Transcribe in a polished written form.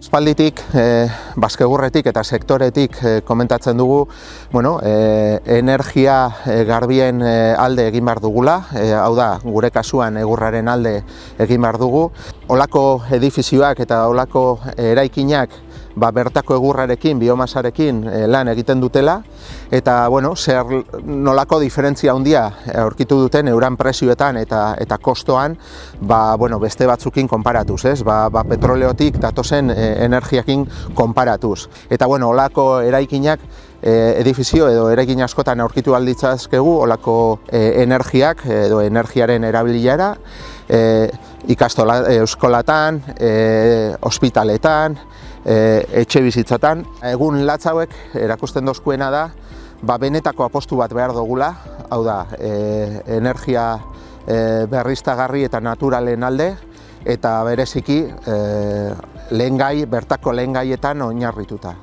Aspalditik, Baskegurretik eta sektoretik komentatzen dugu, energia garbien alde egin behar dugula, hau da, gure kasuan egurraren alde egin behar dugu. Olako edifizioak eta olako eraikinak bertako egurrarekin, biomasarekin lan egiten dutela, eta zer nolako diferentzia handia aurkitu duten euran prezioetan eta kostoan beste batzukin konparatuz, petroleotik datozen energiakin konparatuz. Eta olako eraikinak, edifizio edo eraikin askotan aurkitu alditzazkegu olako energiak edo energiaren erabiliara, eskolatan, ospitaletan, etxe bizitzatan. Egun latz hauek erakusten dozkuena da, benetako apostu bat behar dugula, hau da, energia berriztagarri eta naturalen alde, eta bereziki bertako lehengaietan oinarrituta.